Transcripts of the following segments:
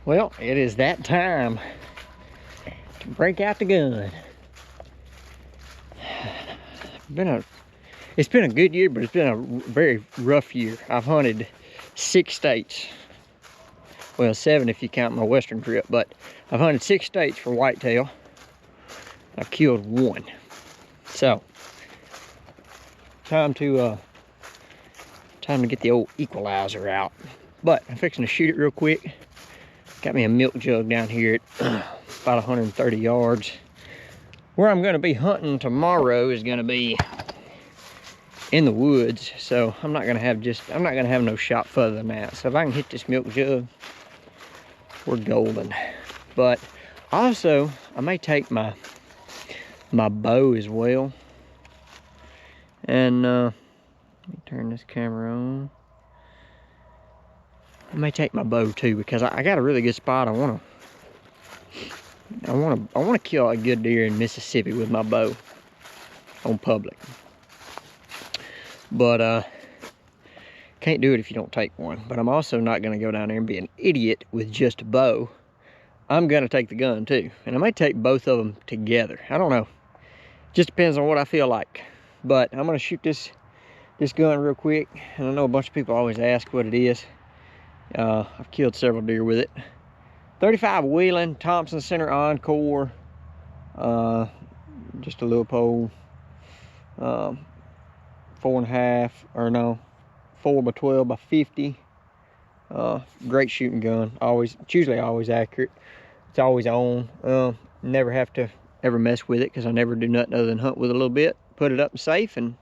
Well, it is that time to break out the gun. It's been a good year, but it's been a very rough year. I've hunted 6 states. Well, 7 if you count my western trip, but I've hunted 6 states for whitetail. I've killed 1. So, time to get the old equalizer out. But I'm fixing to shoot it real quick. Got me a milk jug down here at about 130 yards. Where I'm gonna be hunting tomorrow is gonna be in the woods, so I'm not gonna have no shot further than that. So if I can hit this milk jug, we're golden. But also, I may take my bow as well. And let me turn this camera on. I may take my bow too, because I got a really good spot. I wanna kill a good deer in Mississippi with my bow on public. But can't do it if you don't take one. But I'm also not gonna go down there and be an idiot with just a bow. I'm gonna take the gun too, and I may take both of them together. I don't know. Just depends on what I feel like. But I'm gonna shoot this gun real quick, and I know a bunch of people always ask what it is. I've killed several deer with it. 35 Wheeling Thompson Center Encore, just a little pole, 4.5, or no, 4x12 by 50. Great shooting gun. It's usually always accurate. It's always on. Never have to ever mess with it, because I never do nothing other than hunt with a little bit, put it up safe, and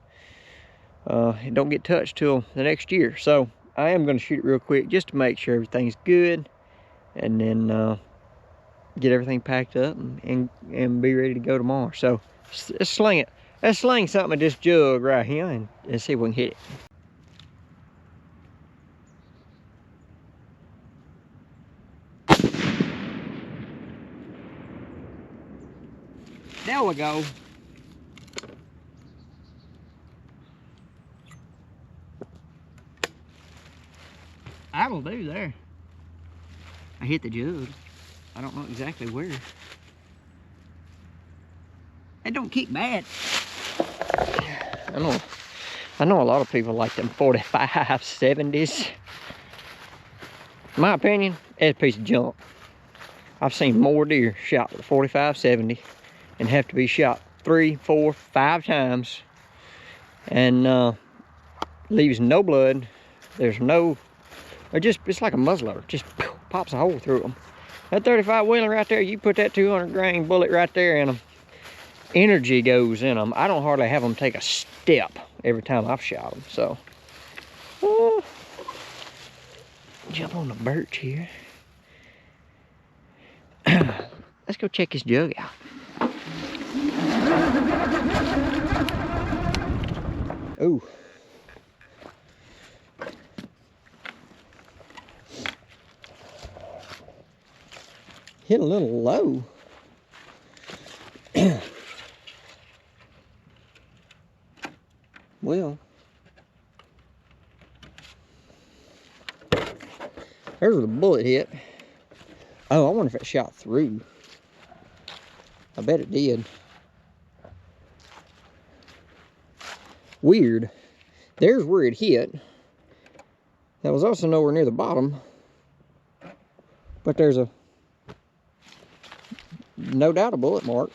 it don't get touched till the next year. So I am going to shoot it real quick just to make sure everything's good, and then get everything packed up and be ready to go tomorrow. So let's sling it. Let's sling something at this jug right here and see if we can hit it. There we go. That'll do there. I hit the jug. I don't know exactly where. It don't keep bad. I know a lot of people like them 45 70s. In my opinion, it's a piece of junk. I've seen more deer shot with a 45 70 and have to be shot 3, 4, 5 times, and leaves no blood. There's no, it's like a muzzleloader, just pops a hole through them. That 35 Wheeler right there, you put that 200 grain bullet right there in them, energy goes in them. I don't hardly have them take a step every time I've shot them. So jump on the birch here. Let's go check this jug out. Ooh. Hit a little low. Well, there's where the bullet hit. Oh, I wonder if it shot through. I bet it did. Weird. There's where it hit. That was also nowhere near the bottom. But there's no doubt a bullet mark.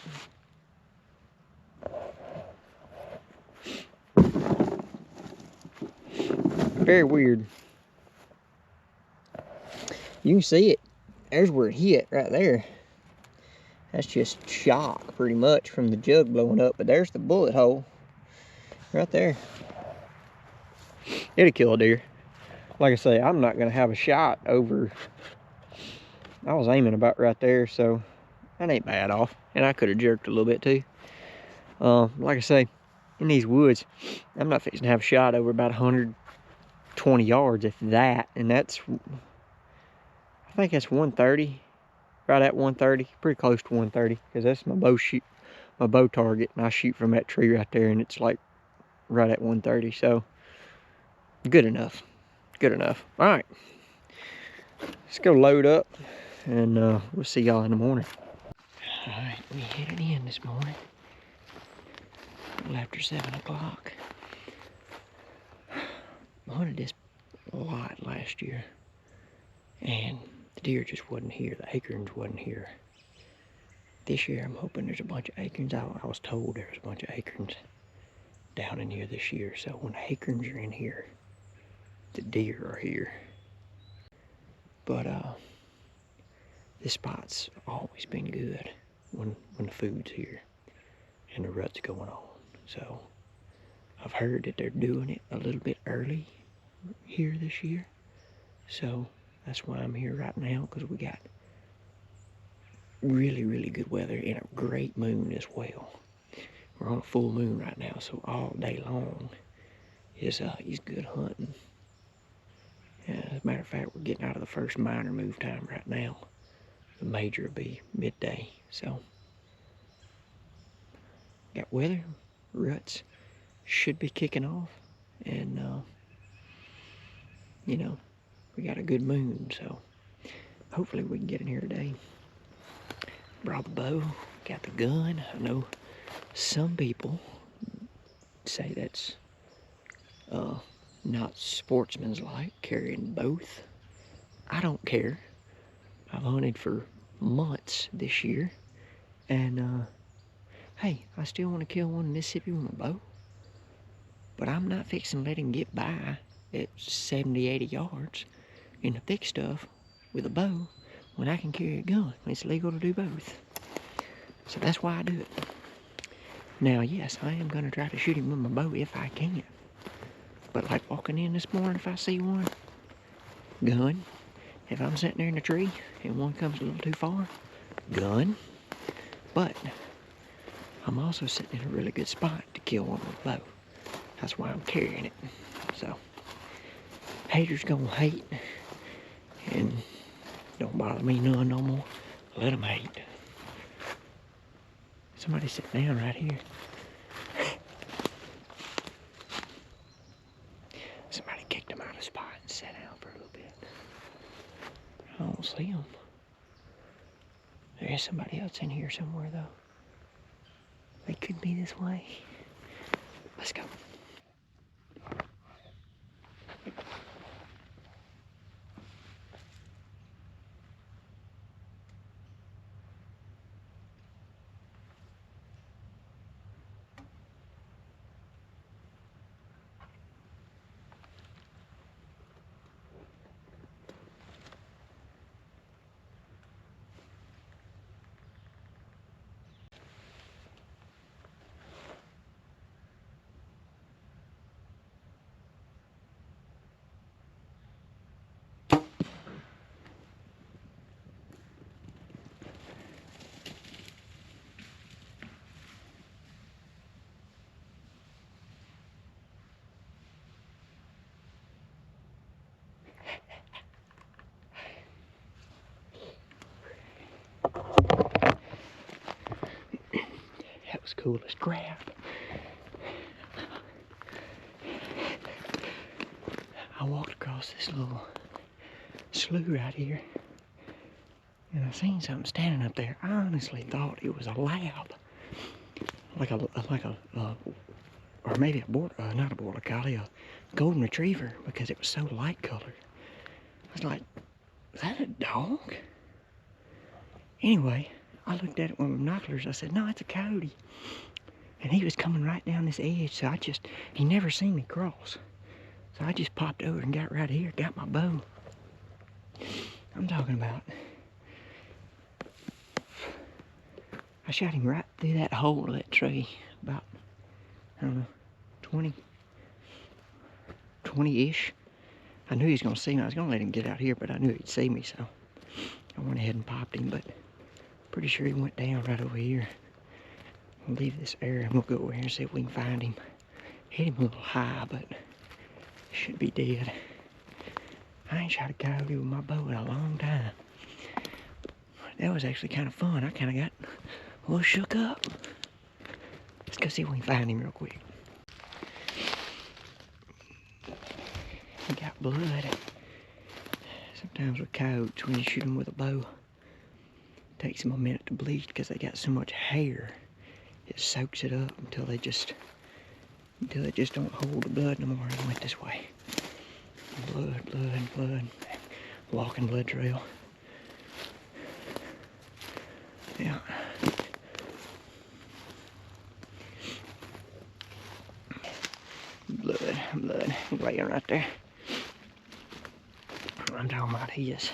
Very weird. You can see it. There's where it hit right there. That's just shock pretty much from the jug blowing up, but there's the bullet hole right there. It'll kill a deer. Like I say, I'm not gonna have a shot over. I was aiming about right there, so that ain't bad off. And I could have jerked a little bit too. Like I say, in these woods, I'm not fixing to have a shot over about 120 yards, if that. And that's, I think that's 130, right at 130, pretty close to 130, because that's my bow target, and I shoot from that tree right there, and it's like right at 130. So good enough. Good enough. All right, let's go load up and we'll see y'all in the morning. All right, we headed in this morning. A little after 7 o'clock. I hunted this a lot last year, and the deer just wasn't here. The acorns wasn't here. This year, I'm hoping there's a bunch of acorns. I was told there was a bunch of acorns down in here this year. So when the acorns are in here, the deer are here. But this spot's always been good when the food's here and the rut's going on. So I've heard that they're doing it a little bit early here this year. So that's why I'm here right now, because we got really, really good weather and a great moon as well. We're on a full moon right now, so all day long is good hunting. As a matter of fact, we're getting out of the first minor move time right now. The major will be midday, so got weather, ruts should be kicking off, and you know, we got a good moon, so hopefully we can get in here today. Brought the bow, got the gun. I know some people say that's not sportsmanlike, carrying both. I don't care. I've hunted for months this year, and hey, I still want to kill one in Mississippi with my bow, but I'm not fixing to let him get by at 70, 80 yards in the thick stuff with a bow when I can carry a gun. It's legal to do both. So that's why I do it. Now, yes, I am going to try to shoot him with my bow if I can. But like walking in this morning, if I see one, gun. If I'm sitting there in a tree and one comes a little too far, gun. But I'm also sitting in a really good spot to kill one with a bow. That's why I'm carrying it. So, haters gonna hate, and don't bother me none no more. Let them hate. Somebody sit down right here. Somebody kicked him out of the spot and sat down for a little bit. I don't see him. There's somebody else in here somewhere, though. They could be this way. Let's go. That was cool as crap. I walked across this little slough right here, and I seen something standing up there. I honestly thought it was a lab, or maybe not a border collie, a golden retriever, because it was so light colored. I was like, is that a dog? Anyway, I looked at it with my binoculars. I said, no, it's a coyote. And he was coming right down this edge, so he never seen me cross. So I just popped over and got right here, got my bow. I'm talking about, I shot him right through that hole of that tree, about, I don't know, 20-ish. I knew he was gonna see me. I was gonna let him get out here, but I knew he'd see me, so I went ahead and popped him, but pretty sure he went down right over here. We'll leave this area and we'll go over here and see if we can find him. Hit him a little high, but he should be dead. I ain't shot a coyote with my bow in a long time. That was actually kind of fun. I kind of got a little shook up. Let's go see if we can find him real quick. He got blood. Sometimes with coyotes, when you shoot them with a bow, Takes them a minute to bleach because they got so much hair. It soaks it up until it just don't hold the blood no more. It went this way. Blood, blood, blood. Walking blood trail. Yeah. Blood, blood, laying right there. I'm talking about he is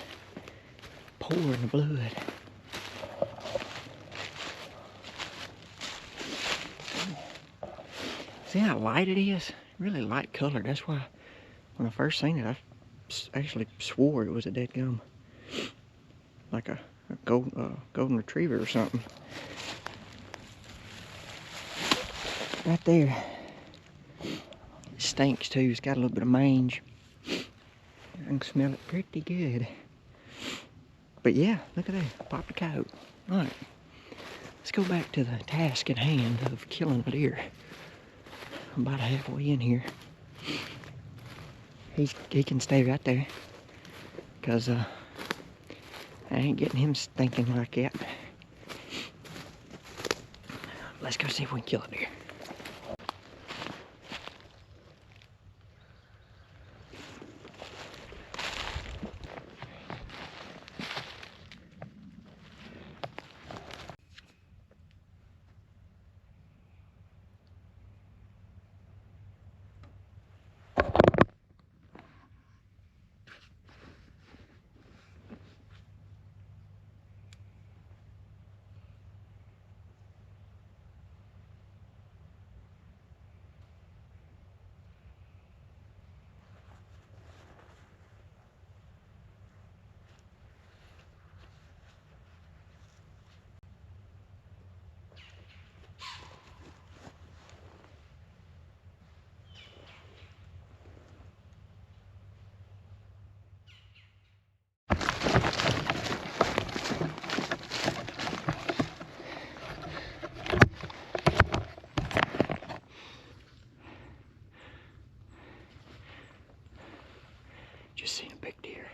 pouring the blood. See how light it is? Really light color. That's why when I first seen it, I actually swore it was a dead gum. Like a golden retriever or something. Right there. It stinks too. It's got a little bit of mange. I can smell it pretty good. But yeah, look at that. Popped a coat. Alright. Let's go back to the task at hand of killing a deer. I'm about halfway in here. He can stay right there. Because I ain't getting him stinking like that. Let's go see if we can kill a deer. Just seen a big deer.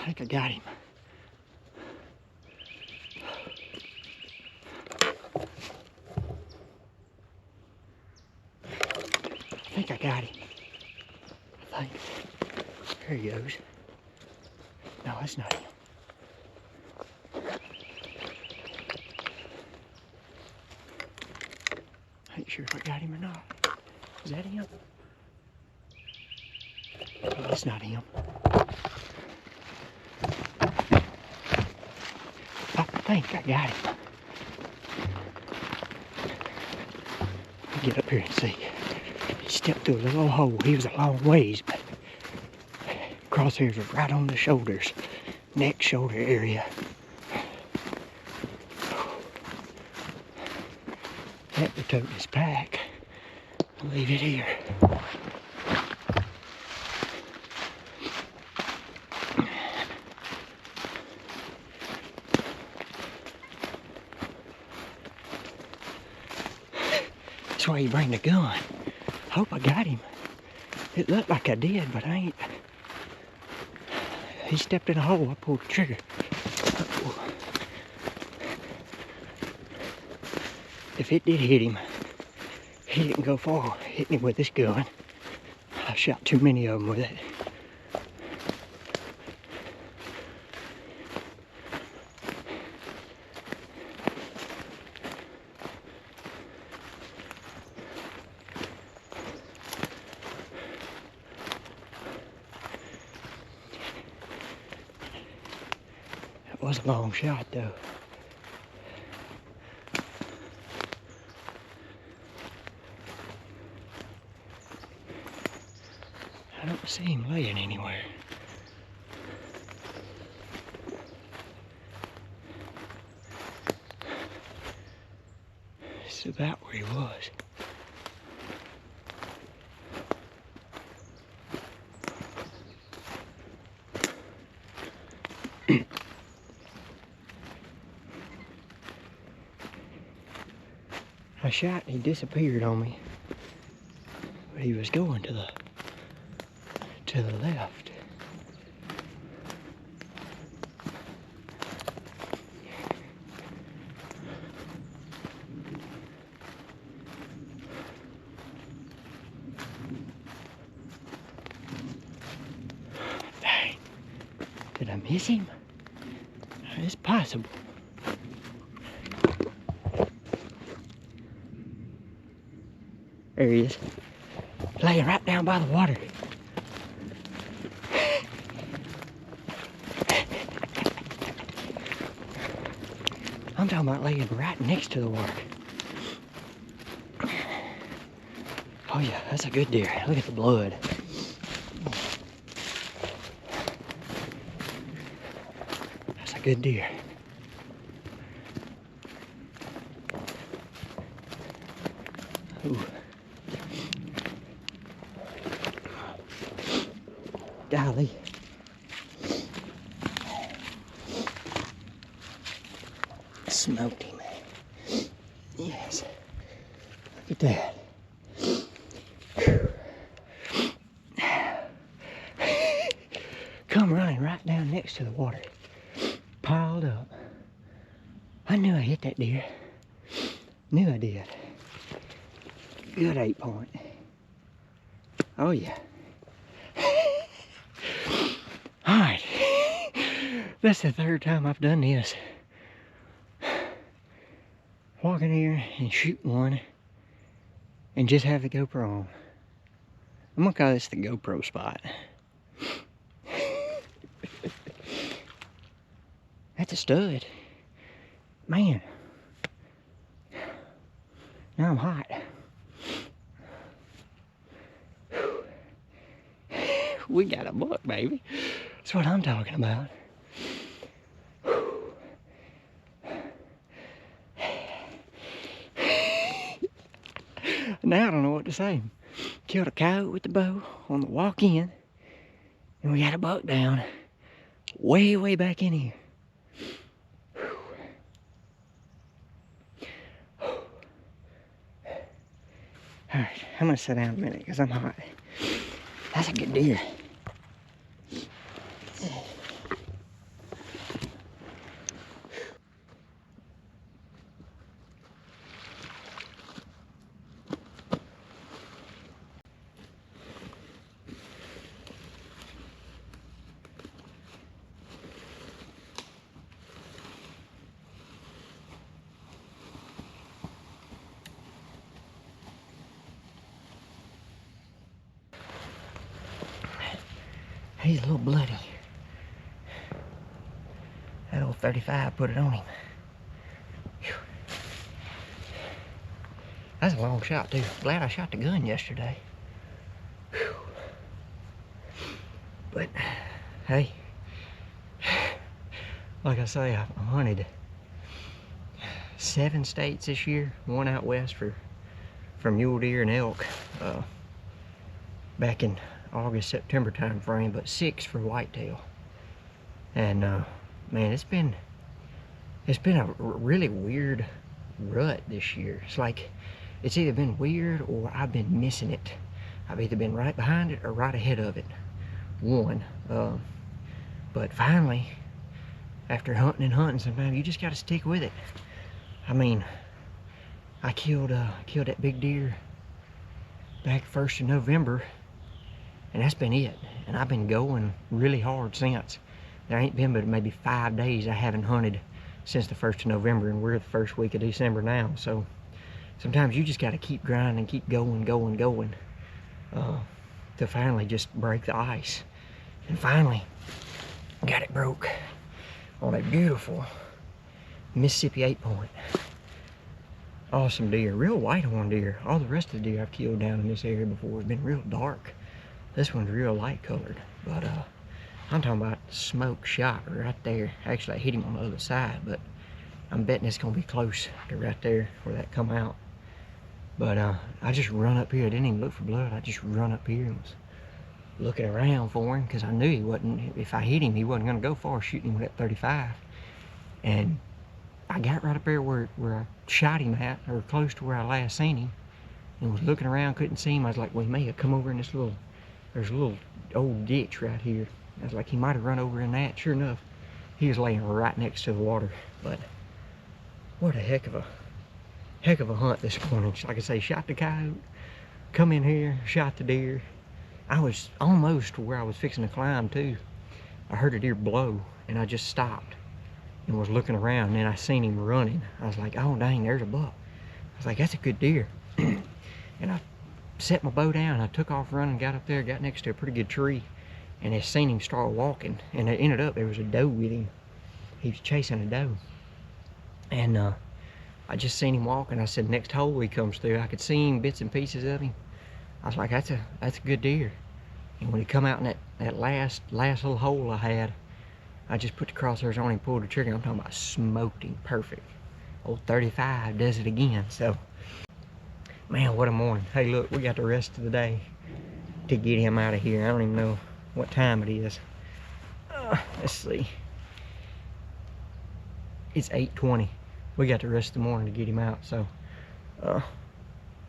I think I got him. I think I got him. I think. There he goes. No, that's not him. I ain't sure if I got him or not. Is that him? No, that's not him. I think I got him. Let me get up here and see. He stepped through a little hole. He was a long ways, but crosshairs were right on the shoulders, neck, shoulder area. That would tote his pack. I'll leave it here. That's why you bring the gun. Hope I got him. It looked like I did, but I ain't. He stepped in a hole, I pulled the trigger. Uh-oh. If it did hit him, he didn't go far hitting him with this gun. I shot too many of them with it. Was a long shot though. I don't see him laying anywhere. It's about where he was. I shot and he disappeared on me. But he was going to the left. Dang. Did I miss him? It's possible. There he is. Laying right down by the water. I'm talking about laying right next to the water. Oh yeah, that's a good deer. Look at the blood. That's a good deer. Ooh. Golly. Smoked him. Yes. Look at that. Come running right down next to the water. Piled up. I knew I hit that deer. Knew I did. Good 8-point. Oh yeah. Alright. That's the third time I've done this. Walking here and shooting one and just have the GoPro on. I'm gonna call this the GoPro spot. That's a stud. Man. Now I'm hot. We got a buck, baby. That's what I'm talking about. Now I don't know what to say. Killed a coyote with the bow on the walk in, and we got a buck down way, way back in here. Alright, I'm gonna sit down a minute because I'm hot. That's a good deer. He's a little bloody. That old 35 put it on him. Whew. That's a long shot too. Glad I shot the gun yesterday. Whew. But hey, like I say, I've hunted 7 states this year. 1 out west for mule deer and elk. Back in August, September time frame, but 6 for whitetail. And man, it's been a really weird rut this year. It's like it's either been weird or I've been missing it. I've either been right behind it or right ahead of it. But finally, after hunting and hunting, sometimes you just got to stick with it. I mean, I killed that big deer back 1st of November. And that's been it. And I've been going really hard since. There ain't been but maybe 5 days I haven't hunted since the 1st of November, and we're the first week of December now. So sometimes you just got to keep grinding, keep going, to finally just break the ice. And finally, got it broke. on a beautiful Mississippi 8-point. Awesome deer, real whitehorn deer. All the rest of the deer I've killed down in this area before have been real dark. This one's real light colored, but I'm talking about smoke shot right there. Actually, I hit him on the other side, but I'm betting it's gonna be close to right there where that come out. But I just run up here. I didn't even look for blood. I just run up here and was looking around for him because I knew he wasn't, if I hit him, he wasn't gonna go far shooting him with that 35. And I got right up there where I shot him at, or close to where I last seen him, and was looking around, couldn't see him. I was like, well, he may have come over in this little, there's a little old ditch right here. I was like, he might have run over in that. Sure enough, he was laying right next to the water. But what a heck of a hunt this morning. Like I say, shot the coyote, come in here, shot the deer. I was almost to where I was fixing to climb too. I heard a deer blow, and I just stopped and was looking around, and then I seen him running. I was like, oh dang, there's a buck. I was like, that's a good deer. And I set my bow down, I took off running, got up there, got next to a pretty good tree, and I seen him start walking, and it ended up there was a doe with him. He was chasing a doe. And I just seen him walking. I said, next hole he comes through, I could see him, bits and pieces of him. I was like, that's a good deer. And when he come out in that last little hole I had, I just put the crosshairs on him, pulled the trigger. I'm talking about smoked him perfect. Old 35 does it again. So, man, what a morning. Hey, look, we got the rest of the day to get him out of here. I don't even know what time it is. Let's see. It's 8:20. We got the rest of the morning to get him out. So,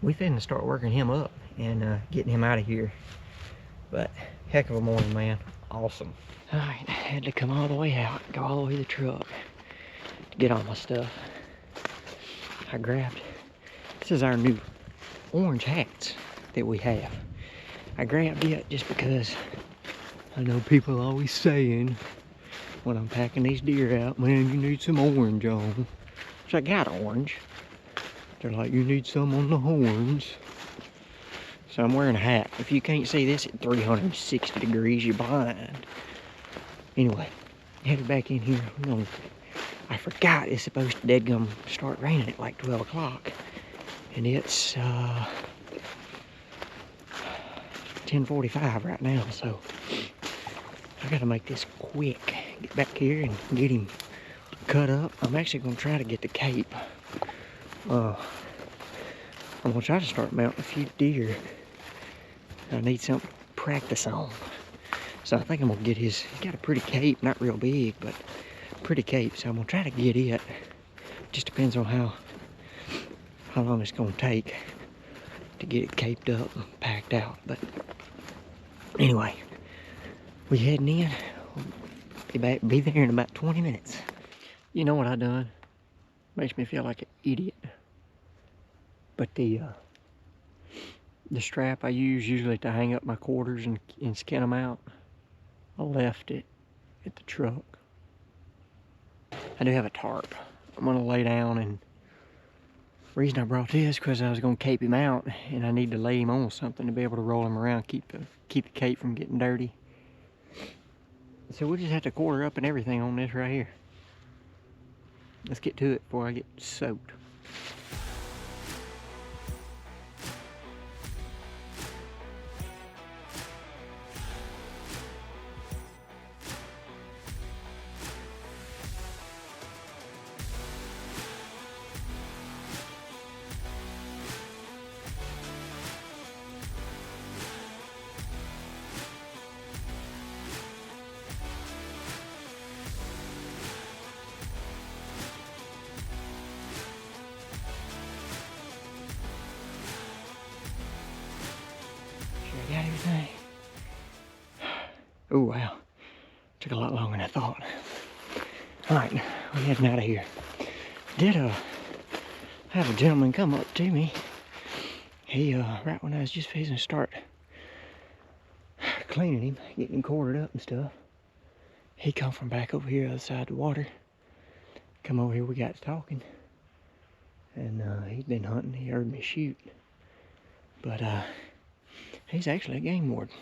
we finna start working him up and getting him out of here. But, heck of a morning, man. Awesome. Alright, I had to come all the way out, go all the way to the truck to get all my stuff. I grabbed, this is our new orange hats that we have. I grabbed it just because I know people always saying when I'm packing these deer out, man, you need some orange on. Which I got orange. They're like, you need some on the horns. So I'm wearing a hat. If you can't see this at 360 degrees, you're blind. Anyway, headed back in here. I forgot it's supposed to deadgum start raining at like 12 o'clock. And it's 10:45 right now, so I gotta make this quick. Get back here and get him cut up. I'm actually gonna try to get the cape. I'm gonna try to start mounting a few deer. I need something to practice on. So I think I'm gonna get he's got a pretty cape, not real big, but pretty cape. So I'm gonna try to get it. Just depends on how long it's gonna take to get it caped up and packed out. But anyway, we heading in. Be there in about 20 minutes. You know what I done? Makes me feel like an idiot. But the strap I use usually to hang up my quarters and skin them out, I left it at the truck. I do have a tarp. I'm gonna lay down, and the reason I brought this because I was gonna cape him out, and I need to lay him on something to be able to roll him around, keep the cape from getting dirty. So we'll just have to quarter up and everything on this right here. Let's get to it before I get soaked. Got everything. Oh wow, took a lot longer than I thought. All right, we're heading out of here. Did have a gentleman come up to me. He right when I was just fixing to start cleaning him, getting him quartered up and stuff, he come from back over here other side of the water. Come over here, we got to talking, and he'd been hunting. He heard me shoot, but he's actually a game warden.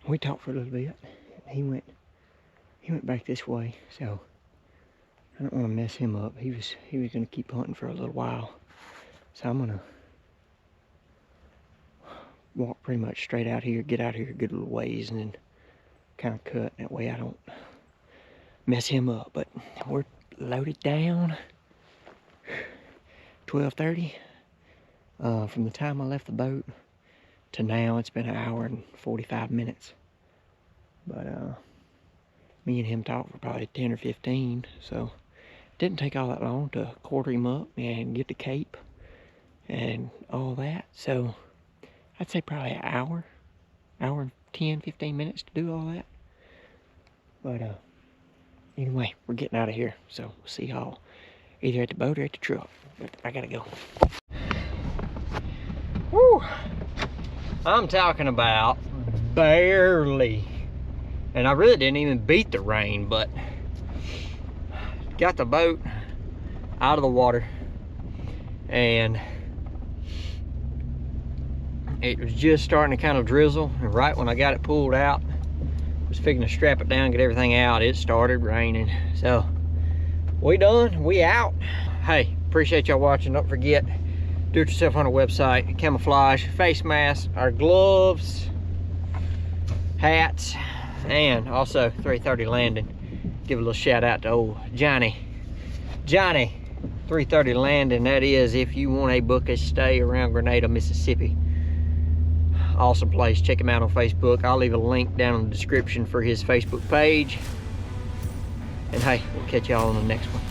We talked for a little bit. He went He went back this way, so I don't want to mess him up. He was gonna keep hunting for a little while. So I'm gonna walk pretty much straight out here, get out here a good little ways, and then kind of cut. That way I don't mess him up. But we're loaded down. 12:30. From the time I left the boat to now, it's been 1 hour and 45 minutes. But me and him talked for probably 10 or 15, so it didn't take all that long to quarter him up and get the cape and all that. So I'd say probably 1 hour and 10, 15 minutes to do all that. But anyway, we're getting out of here, so we'll see y'all either at the boat or at the truck. But I gotta go. Woo! I'm talking about barely. And I really didn't even beat the rain, but got the boat out of the water, and it was just starting to kind of drizzle. And right when I got it pulled out, was fixing to strap it down, get everything out, it started raining. So we done, we out. Hey, appreciate y'all watching. Don't forget, do it yourself on our website, camouflage, face mask, our gloves, hats, and also 330 Landing. Give a little shout out to old Johnny 330 Landing. That is if you want a book a stay around Grenada, Mississippi. Awesome place. Check him out on Facebook. I'll leave a link down in the description for his Facebook page. And hey, we'll catch y'all on the next one.